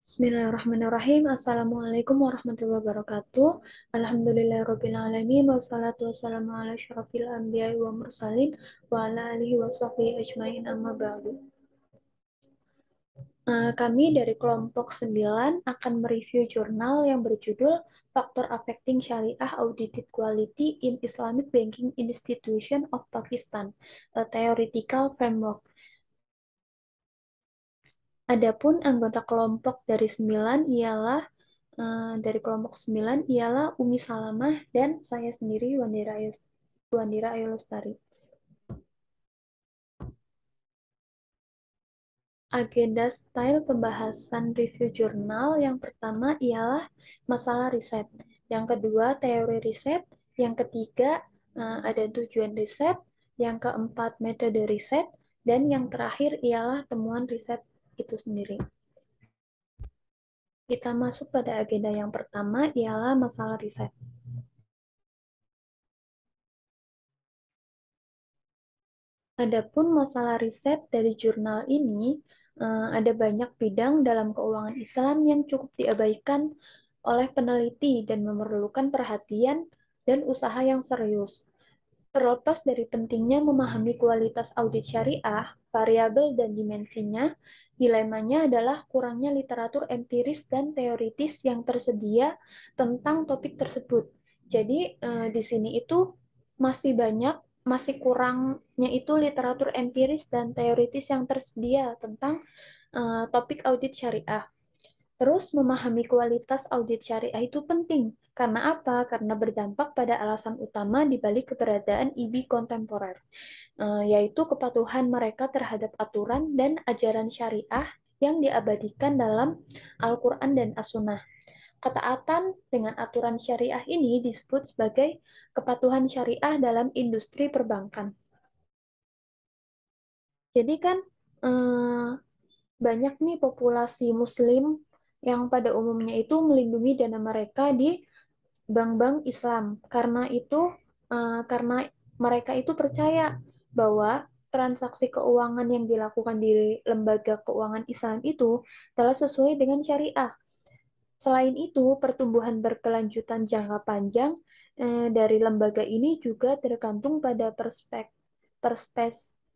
Bismillahirrahmanirrahim. Assalamualaikum warahmatullahi wabarakatuh. Alhamdulillahirrabbilalamin. Wassalatu wassalamu ala syarafil anbiya wa mursalin wa ala alihi wa sahbihi ajmain amma ba'du. Kami dari kelompok 9 akan mereview jurnal yang berjudul Factor Affecting Syariah Audited Quality in Islamic Banking Institution of Pakistan, a Theoretical Framework. Adapun anggota kelompok dari kelompok 9 ialah Umi Salamah dan saya sendiri Wandira Ayu Lestari. Agenda style pembahasan review jurnal yang pertama ialah masalah riset. Yang kedua, teori riset. Yang ketiga, ada tujuan riset. Yang keempat, metode riset. Dan yang terakhir ialah temuan riset itu sendiri. Kita masuk pada agenda yang pertama ialah masalah riset. Adapun masalah riset dari jurnal ini, ada banyak bidang dalam keuangan Islam yang cukup diabaikan oleh peneliti dan memerlukan perhatian dan usaha yang serius. Terlepas dari pentingnya memahami kualitas audit syariah, variabel dan dimensinya, dilemanya adalah kurangnya literatur empiris dan teoritis yang tersedia tentang topik tersebut. Jadi, di sini itu masih kurangnya itu literatur empiris dan teoritis yang tersedia tentang topik audit syariah. Terus memahami kualitas audit syariah itu penting. Karena apa? Karena berdampak pada alasan utama di balik keberadaan IB kontemporer, yaitu kepatuhan mereka terhadap aturan dan ajaran syariah yang diabadikan dalam Al-Quran dan As-Sunnah. Ketaatan dengan aturan syariah ini disebut sebagai kepatuhan syariah dalam industri perbankan. Jadi kan eh, banyak nih populasi Muslim yang pada umumnya itu melindungi dana mereka di bank-bank Islam. Karena mereka itu percaya bahwa transaksi keuangan yang dilakukan di lembaga keuangan Islam itu telah sesuai dengan syariah. Selain itu, pertumbuhan berkelanjutan jangka panjang dari lembaga ini juga tergantung pada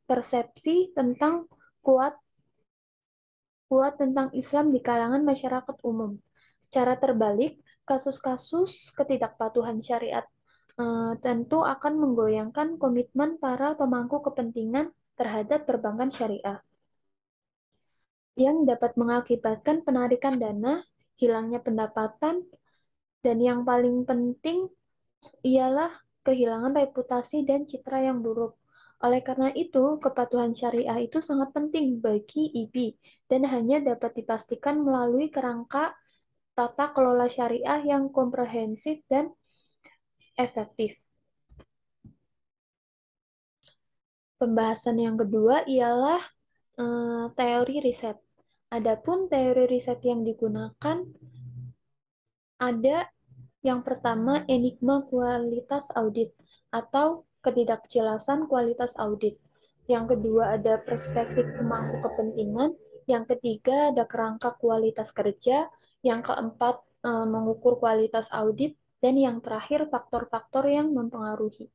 persepsi tentang kuat kuat tentang Islam di kalangan masyarakat umum. Secara terbalik, kasus-kasus ketidakpatuhan syariat tentu akan menggoyangkan komitmen para pemangku kepentingan terhadap perbankan syariah, yang dapat mengakibatkan penarikan dana, hilangnya pendapatan, dan yang paling penting ialah kehilangan reputasi dan citra yang buruk. Oleh karena itu, kepatuhan syariah itu sangat penting bagi IB dan hanya dapat dipastikan melalui kerangka tata kelola syariah yang komprehensif dan efektif. Pembahasan yang kedua ialah teori riset. Adapun teori riset yang digunakan ada yang pertama enigma kualitas audit atau ketidakjelasan kualitas audit. Yang kedua ada perspektif pemangku kepentingan. Yang ketiga ada kerangka kualitas kerja. Yang keempat mengukur kualitas audit. Dan yang terakhir faktor-faktor yang mempengaruhi.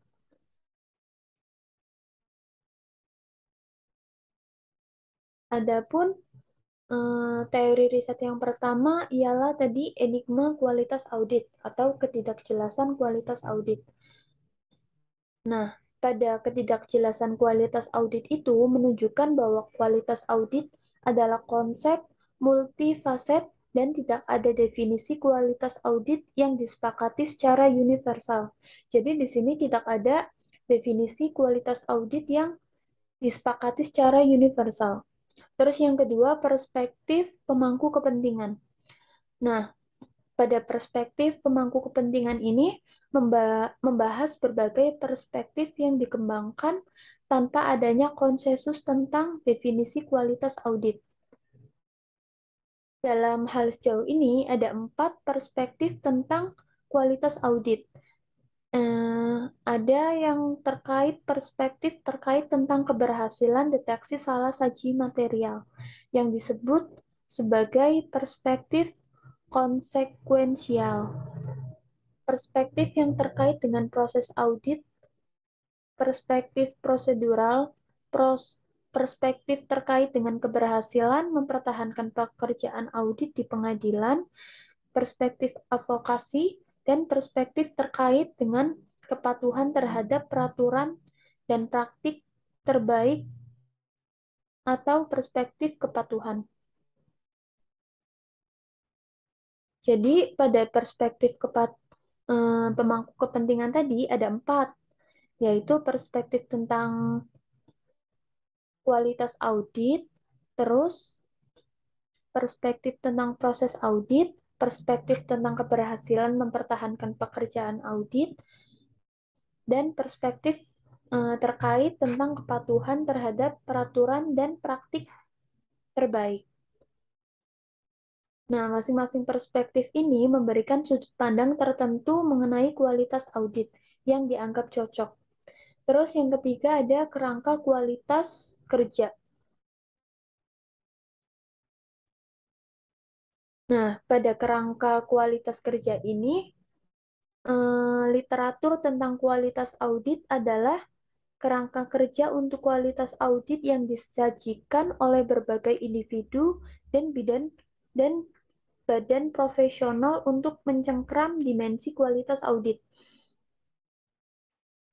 Adapun teori riset yang pertama ialah tadi enigma kualitas audit atau ketidakjelasan kualitas audit. Nah, pada ketidakjelasan kualitas audit itu menunjukkan bahwa kualitas audit adalah konsep multifaset dan tidak ada definisi kualitas audit yang disepakati secara universal. Jadi di sini tidak ada definisi kualitas audit yang disepakati secara universal. Terus yang kedua, perspektif pemangku kepentingan. Nah, pada perspektif pemangku kepentingan ini membahas berbagai perspektif yang dikembangkan tanpa adanya konsensus tentang definisi kualitas audit. Dalam hal sejauh ini, ada 4 perspektif tentang kualitas audit. Ada yang perspektif terkait tentang keberhasilan deteksi salah saji material, yang disebut sebagai perspektif konsekuensial. Perspektif yang terkait dengan proses audit, perspektif prosedural, perspektif terkait dengan keberhasilan mempertahankan pekerjaan audit di pengadilan, perspektif advokasi, dan perspektif terkait dengan kepatuhan terhadap peraturan dan praktik terbaik atau perspektif kepatuhan. Jadi pada perspektif pemangku kepentingan tadi ada 4, yaitu perspektif tentang kualitas audit, terus perspektif tentang proses audit, perspektif tentang keberhasilan mempertahankan pekerjaan audit, dan perspektif terkait tentang kepatuhan terhadap peraturan dan praktik terbaik. Nah, masing-masing perspektif ini memberikan sudut pandang tertentu mengenai kualitas audit yang dianggap cocok. Terus yang ketiga ada kerangka kualitas kerja. Nah, pada kerangka kualitas kerja ini, literatur tentang kualitas audit adalah kerangka kerja untuk kualitas audit yang disajikan oleh berbagai individu dan dan badan profesional untuk mencengkram dimensi kualitas audit.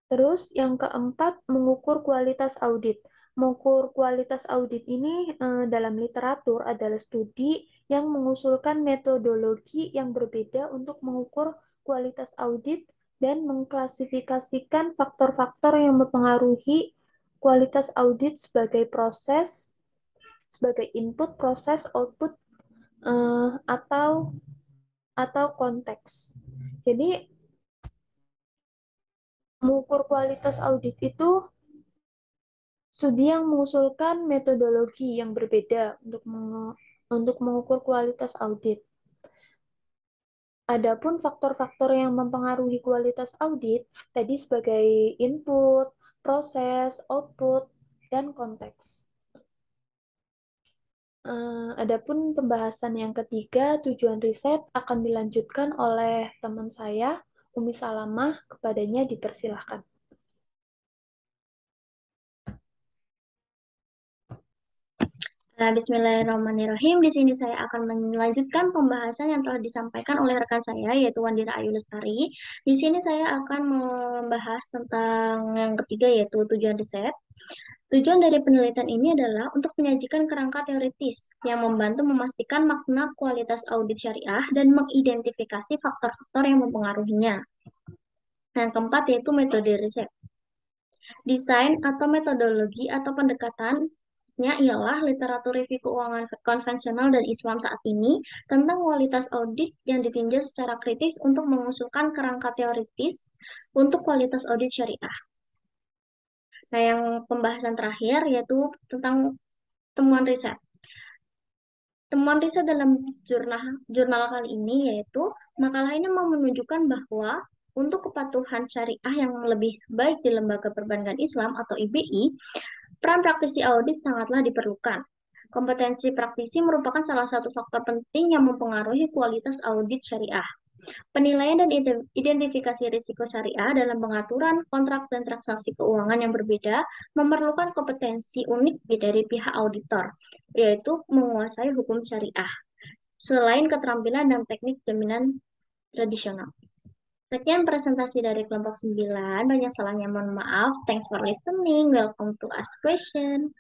Terus yang keempat, mengukur kualitas audit. Mengukur kualitas audit ini dalam literatur adalah studi yang mengusulkan metodologi yang berbeda untuk mengukur kualitas audit dan mengklasifikasikan faktor-faktor yang mempengaruhi kualitas audit sebagai input, proses, output, atau konteks. Jadi mengukur kualitas audit itu studi yang mengusulkan metodologi yang berbeda untuk mengukur kualitas audit. Adapun faktor-faktor yang mempengaruhi kualitas audit tadi sebagai input, proses, output, dan konteks. Adapun pembahasan yang ketiga, tujuan riset akan dilanjutkan oleh teman saya, Umi Salamah, kepadanya dipersilahkan. Nah, Bismillahirrahmanirrahim. Di sini saya akan melanjutkan pembahasan yang telah disampaikan oleh rekan saya, yaitu Wandira Ayu Lestari. Di sini saya akan membahas tentang yang ketiga, yaitu tujuan riset. Tujuan dari penelitian ini adalah untuk menyajikan kerangka teoritis yang membantu memastikan makna kualitas audit syariah dan mengidentifikasi faktor-faktor yang mempengaruhinya. Yang keempat yaitu metode riset. Desain atau metodologi atau pendekatannya ialah literatur review keuangan konvensional dan Islam saat ini tentang kualitas audit yang ditinjau secara kritis untuk mengusulkan kerangka teoritis untuk kualitas audit syariah. Nah, yang pembahasan terakhir yaitu tentang temuan riset. Temuan riset dalam jurnal kali ini yaitu makalah ini mau menunjukkan bahwa untuk kepatuhan syariah yang lebih baik di Lembaga Perbankan Islam atau IBI, peran praktisi audit sangatlah diperlukan. Kompetensi praktisi merupakan salah satu faktor penting yang mempengaruhi kualitas audit syariah. Penilaian dan identifikasi risiko syariah dalam pengaturan kontrak dan transaksi keuangan yang berbeda memerlukan kompetensi unik dari pihak auditor, yaitu menguasai hukum syariah, selain keterampilan dan teknik jaminan tradisional. Sekian presentasi dari kelompok 9. Banyak salahnya, mohon maaf. Thanks for listening. Welcome to ask question.